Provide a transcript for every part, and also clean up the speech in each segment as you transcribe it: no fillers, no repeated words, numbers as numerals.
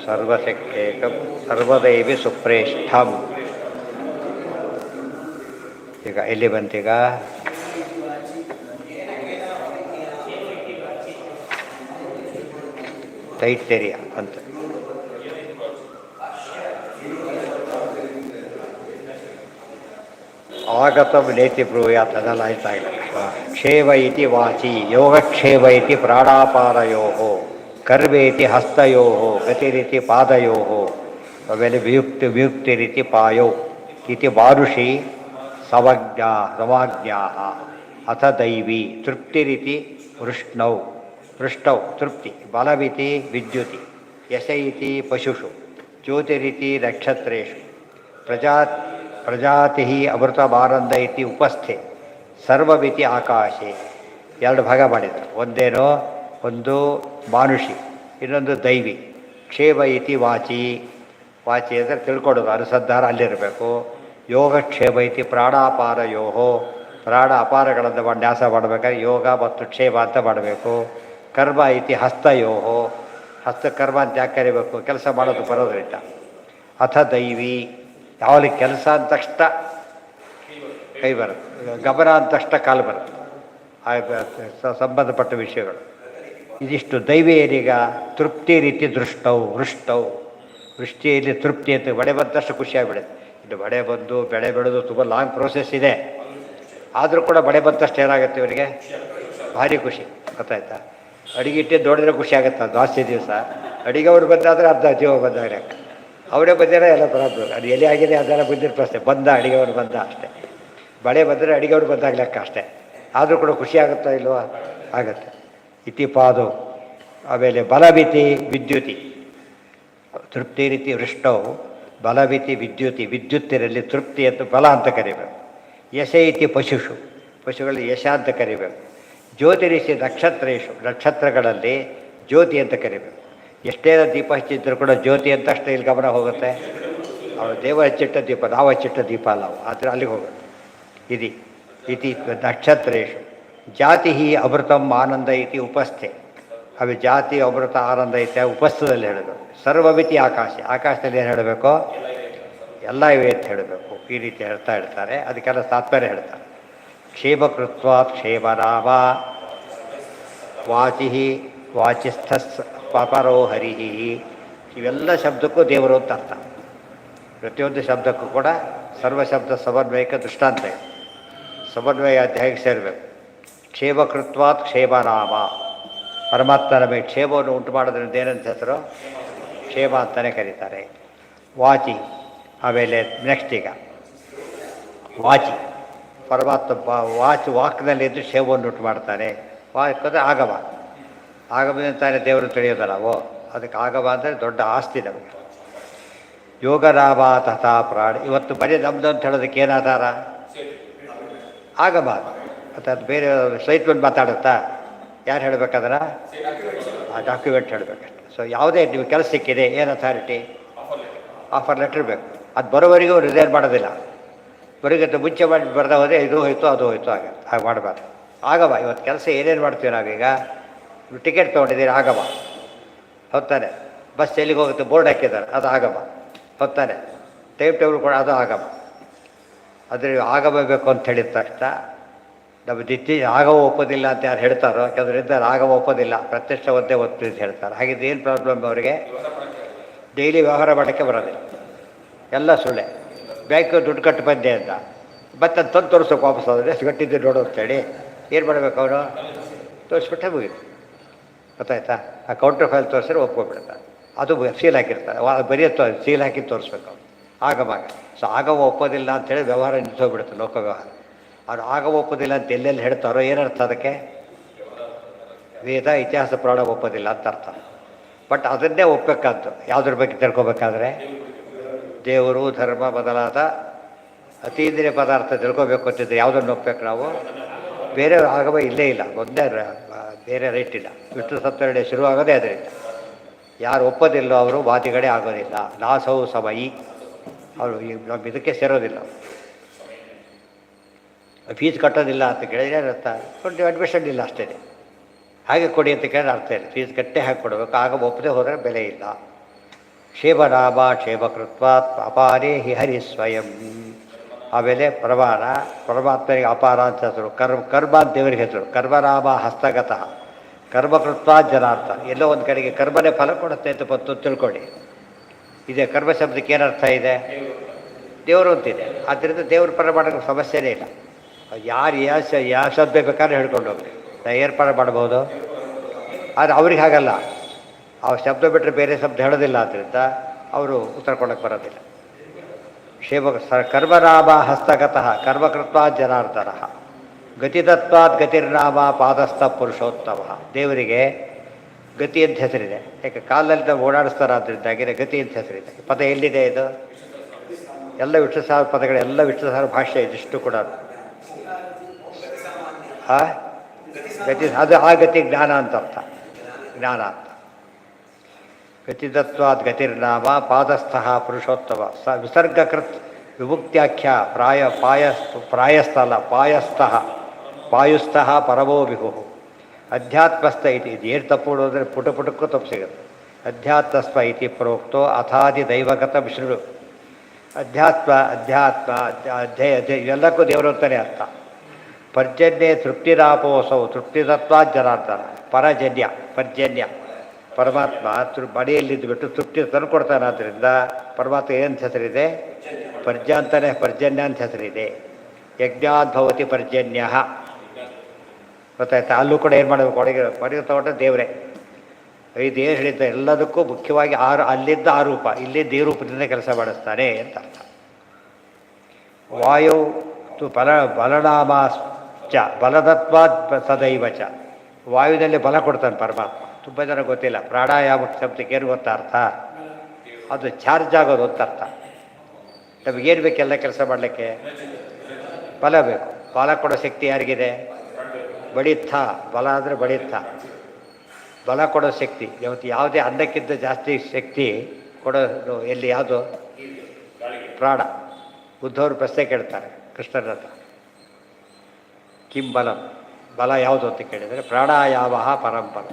ಸರ್ವಶಕ್ತೇಕಂ ಸರ್ವದೈವಿ ಸುಪ್ರೇಷ್ಠಂ. ಈಗ ಎಲ್ಲಿ ಬಂತೀಗ? ತೈತ್ತೆರಿಯ ಅಂತ. ಆಗತಂ ನೇತಿ ಬ್ರೂಯಾತ್ ಅದೆಲ್ಲ ಆಯ್ತಾಗಿಲ್ಲ. ಕ್ಷೇಮ ಇತಿ ವಾಚಿ ಯೋಗಕ್ಷೇಮ ಇತಿ ಪ್ರಾಣಾಪಾರಯೋ ಕರ್ವೇತಿ ಹಸ್ತಯೋ ಗತಿರಿತಿ ಪಾದಯೋ ಆಮೇಲೆ ವಿಯುಕ್ತಿರಿತಿ ಪಾಯೋ ಇತಿ ಮಾರುಷಿ ಸಮಾಜ್ಞಾ ಅಥ ದೈವಿ ತೃಪ್ತಿರಿತಿ ವೃಷ್ಟೌ ತೃಪ್ತಿ ಬಲವಿತಿ ವಿದ್ಯುತಿ ಯಶ ಇತಿ ಪಶುಷು ಜ್ಯೋತಿರಿತಿ ನಕ್ಷತ್ರೇಷು ಪ್ರಜಾತಿ ಅಮೃತಮಾನಂದ ಇತಿ ಉಪಸ್ಥೆ ಸರ್ವಮಿತಿ ಆಕಾಶೆ. ಎರಡು ಭಾಗ ಮಾಡಿದರು. ಒಂದೇನೋ ಒಂದು ಮಾನುಷಿ, ಇನ್ನೊಂದು ದೈವಿ. ಕ್ಷೇಮ ಇತಿ ವಾಚಿ ಅಂದರೆ ತಿಳ್ಕೊಡೋದು, ಅನುಸಂಧಾನ ಅಲ್ಲಿರಬೇಕು. ಯೋಗಕ್ಷೇಮ ಇತಿ ಪ್ರಾಣಾಪಾರಯೋ ಪ್ರಾಣ ಅಪಾರಗಳನ್ನು ನ್ಯಾಸ ಮಾಡಬೇಕಾದ್ರೆ ಯೋಗ ಮತ್ತು ಕ್ಷೇಮ ಅಂತ ಮಾಡಬೇಕು. ಕರ್ಮ ಇತಿ ಹಸ್ತಯೋ ಹಸ್ತಕರ್ಮ ಅಂತ ಯಾಕೆ ಕರಿಬೇಕು? ಕೆಲಸ ಮಾಡೋದು ಬರೋದ್ರಿಂದ. ಅಥ ದೈವಿ ಯಾವಾಗ ಕೆಲಸ ಅಂದ ತಕ್ಷಣ ಕೈ ಬರುತ್ತೆ, ಗಮನ ಅಂದ ತಕ್ಷಣ ಕಾಲು ಬರುತ್ತೆ, ಸಂಬಂಧಪಟ್ಟ ವಿಷಯಗಳು. ಇದಿಷ್ಟು ದೈವಿ ಏನೀಗ ತೃಪ್ತಿ ರೀತಿ ವೃಷ್ಟೌ ವೃಷ್ಟಿಯಲ್ಲಿ ತೃಪ್ತಿ ಅಂತ ಬಡೆ ಬಂದಷ್ಟು ಖುಷಿಯಾಗಿಬಿಡುತ್ತೆ. ಇನ್ನು ಬಡೆ ಬಂದು ಬೆಳೆ ಬೆಳೆದು ತುಂಬ ಲಾಂಗ್ ಪ್ರೋಸೆಸ್ ಇದೆ. ಆದರೂ ಕೂಡ ಬಡೆ ಬಂದಷ್ಟು ಏನಾಗುತ್ತೆ ಇವರಿಗೆ? ಭಾರಿ ಖುಷಿ. ಗೊತ್ತಾಯ್ತಾ? ಅಡಿಗೆ ಇಟ್ಟಿದ್ದು ನೋಡಿದ್ರೆ ಖುಷಿ ಆಗುತ್ತೆ. ಜಾಸ್ತಿ ದಿವಸ ಅಡಿಗೆ ಅವ್ರು ಬಂದಾದರೆ ಅರ್ಧ ಜೀವ ಬಂದಾಗ ಅವರೇ ಬಂದಿರೋ ಎಲ್ಲ ಪ್ರಾಬ್ಲಮ್. ಅದು ಎಲೆ ಆಗಿದೆ ಅದೆಲ್ಲ ಬಂದಿರೋ ಪ್ರಶ್ನೆ. ಬಂದ ಅಡಿಗೆವ್ರು ಬಂದ ಅಷ್ಟೇ. ಬಳೆ ಬಂದರೆ ಅಡಿಗೆವ್ರು ಬಂದಾಗ ಲೆಕ್ಕ ಅಷ್ಟೇ. ಆದರೂ ಕೂಡ ಖುಷಿ ಆಗುತ್ತಾ ಇಲ್ವಾ? ಆಗುತ್ತೆ. ಇತಿ ಪಾದು ಆಮೇಲೆ ಬಲವಿತಿ ವಿದ್ಯುತಿ ತೃಪ್ತಿ ರೀತಿ ವೃಷ್ಟೌ ಬಲವಿತಿ ವಿದ್ಯುತಿ ವಿದ್ಯುತ್ತಿರಲ್ಲಿ ತೃಪ್ತಿ ಅಂತ ಬಲ ಅಂತ ಕರಿಬೇಕು. ಯಶ ಇತಿ ಪಶುಗಳಲ್ಲಿ ಯಶ ಅಂತ ಕರಿಬೇಕು. ಜ್ಯೋತಿರಿಸಿ ನಕ್ಷತ್ರೇಶು ನಕ್ಷತ್ರಗಳಲ್ಲಿ ಜ್ಯೋತಿ ಅಂತ ಕರಿಬೇಕು. ಎಷ್ಟೇ ದೀಪ ಹಚ್ಚಿದ್ರು ಕೂಡ ಜ್ಯೋತಿ ಅಂತ ಅಷ್ಟೇ ಇಲ್ಲಿ ಗಮನ ಹೋಗುತ್ತೆ. ಅವರು ದೇವ ಹಚ್ಚಿಟ್ಟ ದೀಪ, ನಾವು ಹಚ್ಚಿಟ್ಟ ದೀಪ ಅಲ್ಲ ಅವು, ಆದರೆ ಅಲ್ಲಿಗೆ ಹೋಗುತ್ತೆ. ಇತಿ ನಕ್ಷತ್ರೇಶು ಜಾತಿ ಅಮೃತಂ ಆನಂದ ಇತಿ ಉಪಸ್ಥೆ. ಅವು ಜಾತಿ ಅಮೃತ ಆನಂದ ಐತೆ ಉಪಸ್ಥದಲ್ಲಿ ಹೇಳಬೇಕು. ಸರ್ವಮಿತಿ ಆಕಾಶದಲ್ಲಿ ಏನು ಹೇಳಬೇಕು? ಎಲ್ಲ ಇವೆ ಅಂತ ಹೇಳಬೇಕು. ಈ ರೀತಿ ಹೇಳ್ತಾ ಇರ್ತಾರೆ. ಅದಕ್ಕೆಲ್ಲ ತಾತ್ಪರ್ಯ ಹೇಳ್ತಾರೆ. ಕ್ಷೇಮಕೃತ್ವಾತ್ ಕ್ಷೇಮನಾಮ ವಾಚಿ ವಾಚಿಸ್ಥಸ್ ಪಪರೋ ಹರಿ. ಇವೆಲ್ಲ ಶಬ್ದಕ್ಕೂ ದೇವರು ಅಂತ ಅರ್ಥ. ಪ್ರತಿಯೊಂದು ಶಬ್ದಕ್ಕೂ ಕೂಡ ಸರ್ವಶಬ್ದ ಸಮನ್ವಯಕ್ಕೆ ದೃಷ್ಟಾಂತ ಇದೆ. ಸಮನ್ವಯ ಅಧ್ಯಾಯಕ್ಕೆ ಸೇರಬೇಕು. ಕ್ಷೇಮಕೃತ್ವಾತ್ ಕ್ಷೇಮನಾಮ ಪರಮಾತ್ಮ ನಮಗೆ ಕ್ಷೇಮವನ್ನು ಉಂಟು ಮಾಡೋದ್ರಿಂದ ಏನಂತ ಹೆಸರು? ಕ್ಷೇಮ ಅಂತಲೇ ಕರೀತಾರೆ. ವಾಚಿ ಆಮೇಲೆ ನೆಕ್ಸ್ಟ್ ಈಗ ವಾಚಿ ಪರಮಾತ್ಮ ವಾಕ್ನಲ್ಲಿದ್ದು ಕ್ಷೇಮವನ್ನು ಉಂಟು ಮಾಡ್ತಾನೆ. ವಾಕ್ ಅಂದರೆ ಆಗಮದಿಂದಾನೆ ದೇವರು ತಿಳಿಯೋದು ನಾವು. ಅದಕ್ಕೆ ಆಗಮ ಅಂದರೆ ದೊಡ್ಡ ಆಸ್ತಿ ನಮಗೆ. ಯೋಗರಾಮ ತಥಾ ಪ್ರಾಣ. ಇವತ್ತು ಬರೀ ನಮ್ದು ಅಂತ ಹೇಳೋದಕ್ಕೆ ಏನು ಆಧಾರ? ಆಗಮ. ಮತ್ತು ಅದು ಬೇರೆ ಸೈಟ್ಮೆಂಟ್ ಮಾತಾಡುತ್ತಾ? ಯಾರು ಹೇಳಬೇಕಾದ್ರೆ ಆ ಡಾಕ್ಯುಮೆಂಟ್ ಹೇಳಬೇಕಷ್ಟೆ. ಸೊ ಯಾವುದೇ ನೀವು ಕೆಲಸ ಸಿಕ್ಕಿದೆ, ಏನು ಅಥಾರಿಟಿ? ಆಫರ್ ಲೆಟ್ರ್ ಬೇಕು. ಅದು ಬರೋವರೆಗೂ ರಿಸೈನ್ ಮಾಡೋದಿಲ್ಲ. ಬರೋಕ್ಕಿಂತ ಮುಂಚೆ ಮಾಡಿ ಬರ್ದ ಹೋದರೆ ಇದು ಹೋಯ್ತು ಅದು ಹೋಯ್ತು ಹಾಗೆ ಮಾಡಬಾರ್ದು. ಆಗಮ. ಇವತ್ತು ಕೆಲಸ ಏನೇನು ಮಾಡ್ತೀವಿ ನಾವೀಗ? ಟಿಕೆಟ್ ತೊಗೊಂಡಿದ್ದೀರಿ, ಆಗಮ. ಹೊತ್ತಾನೆ. ಬಸ್ ಎಲ್ಲಿಗೆ ಹೋಗುತ್ತೆ ಬೋರ್ಡ್ ಹಾಕಿದ್ದಾರೆ, ಅದು ಆಗಮ. ಹೊತ್ತಾನೆ. ಟೈಮ್ ಟೇಬಲ್ ಕೂಡ ಅದು ಆಗಮ. ಆದರೆ ಆಗಮ ಬೇಕು ಅಂತ ಹೇಳಿದ ತಕ್ಷಣ ನಮ್ಮ ಆಗಮ ಒಪ್ಪೋದಿಲ್ಲ ಅಂತ ಯಾರು ಹೇಳ್ತಾರೋ, ಯಾಕಂದ್ರೆ ಇದ್ದಾರೆ ಆಗಮ ಒಪ್ಪೋದಿಲ್ಲ, ಪ್ರತ್ಯಕ್ಷ ಒಂದೇ ಒತ್ತು ಅಂತ ಹೇಳ್ತಾರೆ. ಹಾಗಿದ್ದು ಏನು ಪ್ರಾಬ್ಲಮ್ ಅವರಿಗೆ? ಡೈಲಿ ವ್ಯವಹಾರ ಮಾಡೋಕ್ಕೆ ಬರೋದಿಲ್ಲ, ಎಲ್ಲ ಸುಳ್ಳೆ. ಬ್ಯಾಂಕು ದುಡ್ಡು ಕಟ್ಟು ಬಂದೆ ಅಂತ ಮತ್ತೆ ತಂದು ತೋರಿಸೋಕೆ ವಾಪಸ್ ಆದರೆ ಎಷ್ಟು ಗಟ್ಟಿದ್ದು ನೋಡು ಅಂತೇಳಿ ಏನು ಮಾಡಬೇಕು? ಅವನು ತೋರಿಸ್ಬಿಟ್ಟೆ ಮುಗಿತು. ಗೊತ್ತಾಯ್ತಾ? ಆ ಕೌಂಟ್ರ್ ಫೈಲ್ ತೋರಿಸಿದ್ರೆ ಒಪ್ಕೊಬಿಡ್ತಾರೆ. ಅದು ಸೀಲ್ ಹಾಕಿರ್ತಾರೆ, ಬರೆಯುತ್ತೋ ಸೀಲ್ ಹಾಕಿ ತೋರಿಸ್ಬೇಕು ಅವನು. ಆಗಮ. ಸೊ ಆಗಮ ಒಪ್ಪೋದಿಲ್ಲ ಅಂಥೇಳಿ ವ್ಯವಹಾರ ನಿಂತೋಗ್ಬಿಡುತ್ತೆ, ಲೋಕ ವ್ಯವಹಾರ. ಅವ್ರು ಆಗಮ ಒಪ್ಪೋದಿಲ್ಲ ಅಂತ ಎಲ್ಲೆಲ್ಲಿ ಹೇಳ್ತಾರೋ ಏನರ್ಥ ಅದಕ್ಕೆ? ವೇದ ಇತಿಹಾಸ ಪುರಾಣ ಒಪ್ಪೋದಿಲ್ಲ ಅಂತ ಅರ್ಥ. ಬಟ್ ಅದನ್ನೇ ಒಪ್ಪಬೇಕಾದ್ದು ಯಾವುದ್ರ ಬಗ್ಗೆ ತಿಳ್ಕೊಬೇಕಾದ್ರೆ ದೇವರು ಧರ್ಮ ಬದಲಾದ ಅತೀಂದ್ರಿಯ ಪದಾರ್ಥ ತಿಳ್ಕೊಬೇಕು ಅಂತಿದ್ರೆ ಯಾವುದನ್ನು ಒಪ್ಪಬೇಕು ನಾವು? ಬೇರೆ ಆಗಮ ಇಲ್ಲೇ ಇಲ್ಲ, ಒಂದೇ ಬೇರೆ ರೈಟ್ ಇಲ್ಲ. ವಿಷ್ಣು ಸಪ್ತರ್ಣೆ ಶುರುವಾಗೋದೇ ಅದರಿಂದ. ಯಾರು ಒಪ್ಪೋದಿಲ್ಲೋ ಅವರು ವಾದಿಗಳೇ ಆಗೋದಿಲ್ಲ. ನಾಸೌ ಸಮಯಿ ಅವರು ನಮ್ಮ ಇದಕ್ಕೆ ಸೇರೋದಿಲ್ಲ. ಫೀಸ್ ಕಟ್ಟೋದಿಲ್ಲ ಅಂತ ಕೇಳಿದರೆ ಅರ್ಥ ಅಡ್ಮಿಷನ್ ಇಲ್ಲ ಅಷ್ಟೇ. ಹಾಗೆ ಕೊಡಿ ಅಂತ ಕೇಳಿದ್ರೆ ಅರ್ಥ ಇಲ್ಲ, ಫೀಸ್ ಕಟ್ಟೆ ಹಾಕಿ ಕೊಡಬೇಕು. ಆಗ ಒಪ್ಪದೆ ಹೋದರೆ ಬೆಲೆ ಇಲ್ಲ. ಕ್ಷೇಮನಾಮ ಕ್ಷೇಮಕೃತ್ವಾತ್ ಅಪಾರೇ ಹಿ ಹರಿ ಸ್ವಯಂ. ಆಮೇಲೆ ಪ್ರಮಾಣ, ಪರಮಾತ್ಮನಿಗೆ ಅಪಾರ ಅಂತ ಹೆಸರು. ಕರ್ಮ ಅಂತ ದೇವರಿಗೆ ಹೆಸರು. ಕರ್ಮನಾಮ ಹಸ್ತಗತಃ ಕರ್ಮಕೃತ್ವ ಜನಾರ್ಥ. ಎಲ್ಲೋ ಒಂದು ಕಡೆಗೆ ಕರ್ಮನೇ ಫಲ ಕೊಡುತ್ತೆ ಅಂತ ಬಂತು ತಿಳ್ಕೊಳ್ಳಿ. ಇದೆ ಕರ್ಮ ಶಬ್ದಕ್ಕೆ ಏನರ್ಥ ಇದೆ? ದೇವರು ಅಂತಿದೆ. ಆದ್ದರಿಂದ ದೇವ್ರ ಪರ ಮಾಡೋಕ್ಕೆ ಸಮಸ್ಯೆನೇ ಇಲ್ಲ. ಯಾರು ಯಾವ ಶಬ್ದ ಬೇಕಾದ್ರೆ ಹೇಳ್ಕೊಂಡು ಹೋಗ್ರಿ, ನಾ ಏರ್ಪಾಡು ಮಾಡ್ಬೋದು. ಆದರೆ ಅವ್ರಿಗೆ ಹಾಗಲ್ಲ, ಆ ಶಬ್ದ ಬಿಟ್ಟರೆ ಬೇರೆ ಶಬ್ದ ಹೇಳೋದಿಲ್ಲ. ಆದ್ದರಿಂದ ಅವರು ಉತ್ತರ ಕೊಡೋಕ್ಕೆ ಬರೋದಿಲ್ಲ. ಕರ್ಮನಾಮ ಹಸ್ತಗತಃ ಕರ್ಮಕೃತ್ವ ಜನಾರ್ದನ. ಗತಿತತ್ವಾತ್ ಗತಿರ್ನಾಮ ಪಾದಸ್ಥ ಪುರುಷೋತ್ತಮ. ದೇವರಿಗೆ ಗತಿ ಅಂತ ಹೆಸರಿದೆ. ಯಾಕೆ ಕಾಲದಲ್ಲಿ ನಾವು ಓಡಾಡಿಸ್ತಾರಾದ್ರಿಂದಾಗಿನೇ ಗತಿ ಅಂತ ಹೆಸರಿದೆ. ಪದ ಎಲ್ಲಿದೆ ಇದು? ಎಲ್ಲ ವಿಷ್ಣು ಸಹಸ್ರ ಪದಗಳು, ಎಲ್ಲ ವಿಷ್ಣು ಸಹಸ್ರ ಭಾಷೆ ಇದಿಷ್ಟು ಕೂಡ. ಗತಿ ಅದು ಆ ಗತಿ ಜ್ಞಾನ ಅಂತ ಅರ್ಥ. ಜ್ಞಾನ ಅಂತ. ಗತಿತತ್ವಾದ್ ಗತಿರ್ನಾಮ ಪಾದಸ್ಥಃ ಪುರುಷೋತ್ತಮ. ವಿಸರ್ಗಕೃತ್ ವಿಮುಕ್ತ್ಯಾಖ್ಯ ಪ್ರಾಯಸ್ಥಲ ಪಾಯುಸ್ಥಃ ಪರಮೋ ವಿಭು. ಅಧ್ಯಾತ್ಮಸ್ಥ ಇತಿ. ಇದು ಏನು ತಪ್ಪು ಅಂದರೆ ಪುಟಕ್ಕೂ ತಪ್ಪು ಸಿಗುತ್ತೆ. ಅಧ್ಯಾತ್ಮಸ್ಥ ಇತಿ ಪ್ರೋಕ್ತೋ ಅಥಾದಿ ದೈವಗತ ವಿಷ್ಣು. ಅಧ್ಯಾತ್ಮ ಅಧ್ಯಯ ಇವೆಲ್ಲಕ್ಕೂ ದೇವರು ಅಂತಾನೆ ಅರ್ಥ. ಪರ್ಜನ್ಯೇ ತೃಪ್ತಿರಾಪೋಸೌ ತೃಪ್ತಿತತ್ವ ಜನಾರ್ದನ. ಪರ್ಜನ್ಯ ಪರಮಾತ್ಮ ಮಡಿಯಲ್ಲಿದ್ದು ಬಿಟ್ಟು ತೃಪ್ತಿ ತಂದು ಕೊಡ್ತಾನೆ. ಆದ್ದರಿಂದ ಪರಮಾತ್ಮ ಏನು ಹೆಸರಿದೆ? ಪರ್ಜನ್ಯ ಅಂತ ಹೆಸರಿದೆ. ಯಜ್ಞಾದ್ಭವತಿ ಪರ್ಜನ್ಯ. ಗೊತ್ತಾಯ್ತಾ? ಅಲ್ಲೂ ಕೂಡ ಏನು ಮಾಡಬೇಕು? ಒಳಗೆ ತಗೊಂಡ್ರೆ ದೇವರೇ. 5 ಏನು ಹೇಳಿದ್ದ ಎಲ್ಲದಕ್ಕೂ ಮುಖ್ಯವಾಗಿ ಅಲ್ಲಿದ್ದ ಆ ರೂಪ, ಇಲ್ಲಿದ್ದ ಈ ರೂಪದಿಂದ ಕೆಲಸ ಮಾಡಿಸ್ತಾನೆ ಅಂತ ಅರ್ಥ. ವಾಯು ತು ಬಲನಾಮಾಶ್ಚ ಬಲದತ್ವಾದ್ ಸದೈವ ಚ. ವಾಯುದಲ್ಲಿ ಬಲ ಕೊಡ್ತಾನೆ ಪರಮಾತ್ಮ. ತುಂಬ ಜನ ಗೊತ್ತಿಲ್ಲ. ಪ್ರಾಣಾಯಾಮ ಶಬ್ದಕ್ಕೆ ಏನು ಗೊತ್ತಾ ಅರ್ಥ? ಅದು ಚಾರ್ಜ್ ಆಗೋದು ಅಂತ ಅರ್ಥ. ನಮಗೇನು ಬೇಕೆಲ್ಲ ಕೆಲಸ ಮಾಡಲಿಕ್ಕೆ? ಬಲ ಬೇಕು. ಬಲ ಕೊಡೋ ಶಕ್ತಿ ಯಾರಿಗಿದೆ? ಬಡಿತ್ತ. ಬಲ ಅಂದರೆ ಬಡಿತ್ತ, ಬಲ ಕೊಡೋ ಶಕ್ತಿ. ಇವತ್ತು ಯಾವುದೇ ಅನ್ನಕ್ಕಿಂತ ಜಾಸ್ತಿ ಶಕ್ತಿ ಕೊಡೋದು ಎಲ್ಲಿ? ಯಾವುದು? ಪ್ರಾಣ. ಬುದ್ಧವರು ಪ್ರಶ್ನೆ ಕೇಳ್ತಾರೆ ಕೃಷ್ಣನ ಹತ್ರ, ಕಿಂ ಬಲಂ, ಬಲ ಯಾವುದು ಅಂತ ಕೇಳಿದರೆ ಪ್ರಾಣಾಯಾಮ ಪರಂಪರ.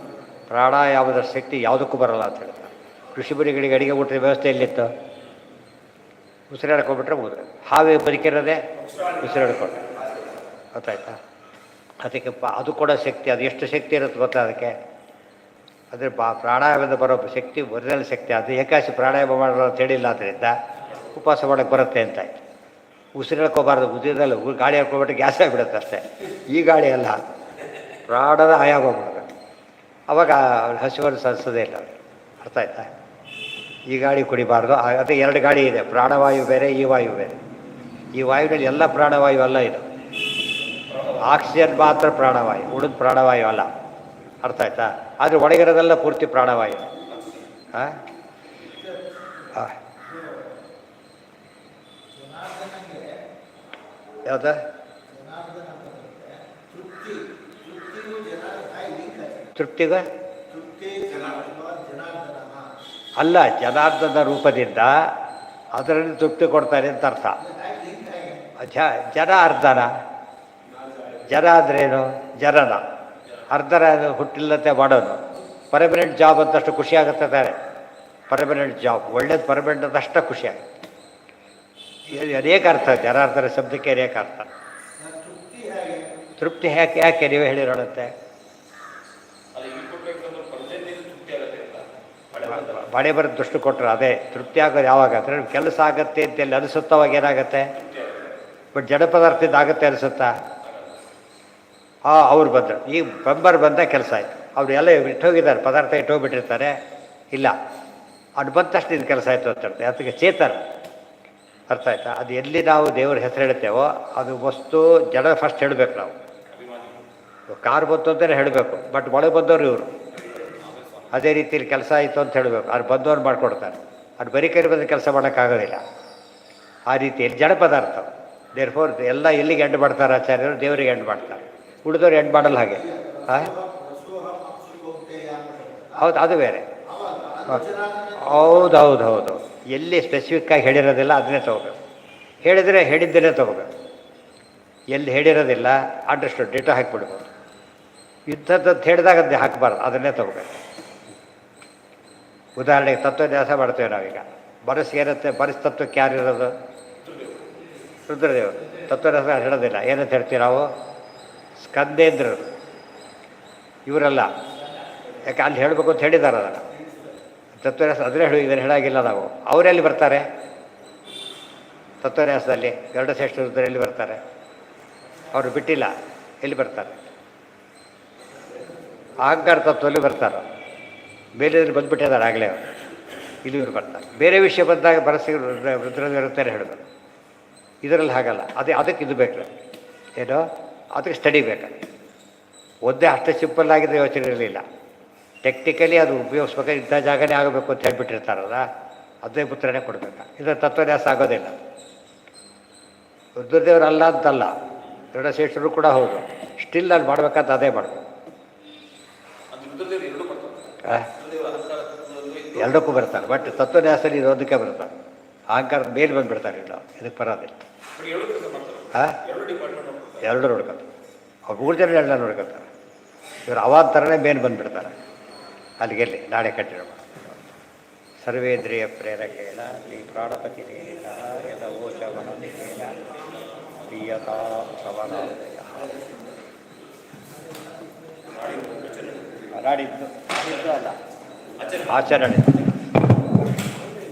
ಪ್ರಾಣಾಯಾಮದ ಶಕ್ತಿ ಯಾವುದಕ್ಕೂ ಬರಲ್ಲ ಅಂತ ಹೇಳ್ತಾರೆ. ಋಷಿಮುನಿಗಳಿಗೆ ಅಡಿಗೆ ಊಟದ ವ್ಯವಸ್ಥೆ ಎಲ್ಲಿತ್ತು? ಉಸಿರಾಡ್ಕೊಂಡ್ಬಿಟ್ರೆ ಮುಗಿದ್ರೆ. ಹಾವೇ ಬದುಕಿರೋದೇ ಉಸಿರಾಡ್ಕೊಂಡು. ಗೊತ್ತಾಯ್ತಾ? ಅದಕ್ಕೆ ಅದು ಕೂಡ ಶಕ್ತಿ. ಅದು ಎಷ್ಟು ಶಕ್ತಿ ಇರುತ್ತೆ ಗೊತ್ತಾ ಅದಕ್ಕೆ? ಅಂದರೆ ಪ್ರಾಣಾಯಾಮದ ಬರೋ ಶಕ್ತಿ ಒರಿಜಿನಲ್ ಶಕ್ತಿ. ಅದು ಏಕಾಶಿ ಪ್ರಾಣಾಯಾಮ ಮಾಡೋ ಅಂತ ಹೇಳಿಲ್ಲ. ಆದ್ದರಿಂದ ಉಪವಾಸ ಮಾಡೋಕ್ಕೆ ಬರುತ್ತೆ ಅಂತ ಆಯ್ತು. ಉಸಿರಾಡ್ಕೋಬಾರ್ದು. ಉಸಿರಲ್ಲಿ ಗಾಳಿ ಹಾಕ್ಕೊಬಿಟ್ಟು ಗ್ಯಾಸ್ ಆಗಿಬಿಡುತ್ತೆ ಅಷ್ಟೇ. ಈ ಗಾಳಿ ಅಲ್ಲ, ಪ್ರಾಣದ ಆಯಾಮ ಮಾಡಬೇಕು. ಅವಾಗ ಹಸಿವನ್ನು ಸಲ್ಲಿಸೋದೇ ಇಲ್ಲ. ಅರ್ಥ ಆಯ್ತಾ? ಈ ಗಾಳಿ ಕುಡಿಬಾರ್ದು. ಅದೇ 2 ಗಾಳಿ ಇದೆ. ಪ್ರಾಣವಾಯು ಬೇರೆ, ಈ ವಾಯು ಬೇರೆ. ಈ ವಾಯುವಿನಲ್ಲಿ ಎಲ್ಲ ಪ್ರಾಣವಾಯು ಅಲ್ಲ. ಇದು ಆಕ್ಸಿಜನ್ ಮಾತ್ರ ಪ್ರಾಣವಾಯು, ಉಳಿದ ಪ್ರಾಣವಾಯು ಅಲ್ಲ. ಅರ್ಥ ಆಯ್ತಾ? ಆದರೆ ಒಳಗಿರೋದೆಲ್ಲ ಪೂರ್ತಿ ಪ್ರಾಣವಾಯು. ಯಾವ್ದ? ತೃಪ್ತಿಗ ಅಲ್ಲ, ಜನಾರ್ದನ ರೂಪದಿಂದ ಅದರಲ್ಲಿ ತೃಪ್ತಿ ಕೊಡ್ತಾರೆ ಅಂತ ಅರ್ಥ. ಜನಾರ್ದನ. ಜನ ಅಂದ್ರೇನು? ಜನನ. ಅರ್ಧನ ಹುಟ್ಟಿಲ್ಲತ್ತೆ ಮಾಡೋದು. ಪರ್ಮನೆಂಟ್ ಜಾಬ್ ಅಂತಷ್ಟು ಖುಷಿಯಾಗುತ್ತೆ ತಾನೆ. ಪರ್ಮನೆಂಟ್ ಜಾಬ್ ಒಳ್ಳೇದು, ಪರ್ಮನೆಂಟ್ ಅದಷ್ಟು ಖುಷಿಯಾಗುತ್ತೆ. ಅನೇಕ ಅರ್ಥ ಜನಾರ್ದನ ಶಬ್ದಕ್ಕೆ ಅನೇಕ ಅರ್ಥ. ತೃಪ್ತಿ ಯಾಕೆ ನೀವೇ ಹೇಳಿರೋಣಂತೆ? ಬಡೆ ಬರೋದು ದುಷ್ಟು ಕೊಟ್ಟರು ಅದೇ ತೃಪ್ತಿ ಆಗೋದು. ಯಾವಾಗ ಅಂದರೆ ಕೆಲಸ ಆಗತ್ತೆ ಅಂತೆಲ್ಲ ಅನಿಸುತ್ತವಾಗ ಏನಾಗುತ್ತೆ? ಬಟ್ ಜಡ ಪದಾರ್ಥದಿಂದ ಆಗುತ್ತೆ ಅನಿಸುತ್ತಾ? ಅವ್ರು ಬಂದರು. ಈಗ ಮೆಂಬರ್ ಬಂದ ಕೆಲಸ ಆಯಿತು. ಅವರು ಎಲ್ಲ ಇಟ್ಟೋಗಿದ್ದಾರೆ, ಪದಾರ್ಥ ಇಟ್ಟೋಗ್ಬಿಟ್ಟಿರ್ತಾರೆ. ಇಲ್ಲ, ಅದು ಬಂದ ತಕ್ಷಣ ಇದು ಕೆಲಸ ಆಯಿತು ಅಂತ ಹೇಳ್ತಾರೆ. ಅದಕ್ಕೆ ಚೇತನ. ಅರ್ಥ ಆಯ್ತಾ? ಅದು ಎಲ್ಲಿ ನಾವು ದೇವ್ರ ಹೆಸರು ಹೇಳ್ತೇವೋ ಅದು ವಸ್ತು ಜಡ ಫಸ್ಟ್ ಹೇಳಬೇಕು. ನಾವು ಕಾರ್ ಬಂತು ಅಂತಲೇ ಹೇಳಬೇಕು. ಬಟ್ ಒಳಗೆ ಬಂದವರು ಇವರು. ಅದೇ ರೀತಿಯಲ್ಲಿ ಕೆಲಸ ಆಯಿತು ಅಂತ ಹೇಳಬೇಕು. ಅದು ಬಂದವ್ರು ಮಾಡಿಕೊಡ್ತಾರೆ. ಅದು ಬರೀ ಕೈ ಬಂದ ಕೆಲಸ ಮಾಡೋಕ್ಕಾಗೋದಿಲ್ಲ. ಆ ರೀತಿಯಲ್ಲಿ ಜಡ ಪದಾರ್ಥ. ದೇರ್ಫೋರ್ ಎಲ್ಲ ಎಲ್ಲಿಗೆ ಎಂಡ್ ಮಾಡ್ತಾರೆ ಆಚಾರ್ಯರು? ದೇವರಿಗೆ ಎಂಡ್ ಮಾಡ್ತಾರೆ. ಉಳಿದವ್ರು ಎಂಡ್ ಮಾಡಲ್ಲ ಹಾಗೆ. ಹೌದು, ಅದು ಬೇರೆ. ಹೌದು. ಎಲ್ಲಿ ಸ್ಪೆಸಿಫಿಕ್ಕಾಗಿ ಹೇಳಿರೋದಿಲ್ಲ ಅದನ್ನೇ ತೊಗೋಬೇಕು. ಹೇಳಿದ್ದನ್ನೇ ತೊಗೋಬೇಕು. ಎಲ್ಲಿ ಹೇಳಿರೋದಿಲ್ಲ ಅಂಡರ್ಸ್ಟುಡ್ ಡೇಟಾ ಹಾಕಿಬಿಡ್ಬೋದು. ಇಂಥದ್ದು ಹೇಳಿದಾಗ ಅದೇ ಹಾಕಬಾರ್ದು, ಅದನ್ನೇ ತಗೋಬೇಕು. ಉದಾಹರಣೆಗೆ ತತ್ವನ್ಯಾಸ ಮಾಡ್ತೇವೆ ನಾವೀಗ. ಬರಸ್ ಏನಂತೆ, ಬರಸ್ ತತ್ವಕ್ಕೆ ಯಾರಿರೋದು? ರುದ್ರದೇವರು. ತತ್ವನ್ಯಾಸ ಹೇಳೋದಿಲ್ಲ. ಏನಂತ ಹೇಳ್ತೀವಿ ನಾವು? ಸ್ಕಂದೇಂದ್ರರು ಇವರೆಲ್ಲ. ಯಾಕೆ ಅಲ್ಲಿ ಹೇಳಬೇಕು ಅಂತ ಹೇಳಿದ್ದಾರೆ ಅದನ್ನು. ತತ್ವನ್ಯಾಸ ಅದನ್ನೇ ಹೇಳಿ, ಇದನ್ನು ಹೇಳಾಗಿಲ್ಲ ನಾವು. ಅವರೆಲ್ಲಿ ಬರ್ತಾರೆ ತತ್ವನ್ಯಾಸದಲ್ಲಿ? ಎರಡು ಶ್ರೇಷ್ಠ ರುದ್ರ ಎಲ್ಲಿ ಬರ್ತಾರೆ? ಅವರು ಬಿಟ್ಟಿಲ್ಲ. ಎಲ್ಲಿ ಬರ್ತಾರೆ? ಅಹಂಕಾರ ತತ್ವದಲ್ಲಿ ಬರ್ತಾರೆ. ಬೇರೆಯವ್ರು ಬಂದುಬಿಟ್ಟಿದ್ದಾರೆ ಆಗಲೇ ಅವರು. ಇಲ್ಲಿ ಇವರು ಬರ್ತಾರೆ. ಬೇರೆ ವಿಷಯ ಬಂದಾಗ ಬರಸಿ ರುದ್ರದೇವರುತ್ತಾರೆ ಹೇಳೋದು. ಇದರಲ್ಲಿ ಹಾಗಲ್ಲ. ಅದಕ್ಕೆ ಇದು ಬೇಕು. ಏನೋ ಅದಕ್ಕೆ ಸ್ಟಡಿ ಬೇಕು. ಒಂದೇ ಅಷ್ಟು ಸಿಂಪಲ್ ಆಗಿದೆ ಯೋಚನೆ ಇರಲಿಲ್ಲ. ಟೆಕ್ನಿಕಲಿ ಅದು ಉಪಯೋಗಿಸ್ಬೇಕಾದ್ರೆ ಇಂಥ ಜಾಗನೇ ಆಗಬೇಕು ಅಂತ ಹೇಳ್ಬಿಟ್ಟಿರ್ತಾರಲ್ಲ, ಅದೇ ಪುತ್ರನೇ ಕೊಡಬೇಕು. ಇದರ ತತ್ವನ್ಯಾಸ ಆಗೋದಿಲ್ಲ. ರುದ್ರದೇವರು ಅಲ್ಲ ಅಂತಲ್ಲ, ಶ್ರೇಷ್ಠರು ಕೂಡ ಹೌದು. ಸ್ಟಿಲ್ ಅಲ್ಲಿ ಮಾಡ್ಬೇಕಂತ ಅದೇ ಮಾಡಬೇಕು. ಎರಡಕ್ಕೂ ಬರ್ತಾರೆ. ಬಟ್ ತತ್ವನ್ಯಾಸಲ್ಲಿ ಇದೊಂದಕ್ಕೆ ಬರ್ತಾರೆ. ಅಹಂಕಾರದ ಮೇಲೆ ಬಂದುಬಿಡ್ತಾರೆ. ಇಲ್ಲ, ಇದಕ್ಕೆ ಬರೋದಿಲ್ಲ. ಹಾಂ, ಎರಡು ನೋಡ್ಕೊತಾರೆ. ಅವ್ರು 3 ಜನ ಎಲ್ಲ ನೋಡ್ಕೊತಾರೆ. ಇವರು ಅವಾಂತರನೇ ಮೇನ್ ಬಂದುಬಿಡ್ತಾರೆ. ಅಲ್ಲಿಗೆಲ್ಲಿ ನಾಳೆ ಕಂಟಿನ್ಯೂ ಮಾಡಿ. ಸರ್ವೇಂದ್ರಿಯ ಪ್ರೇರಕೇಣ ಶ್ರೀ ಪ್ರಾಣಪತಿ ಯದ ಓಚವನದಿಕೇನ ಪ್ರಿಯತಾ ಸವನಾದಯ. ನಾಡಿದ್ದು ಅಲ್ಲ, ಆಚರಣೆ.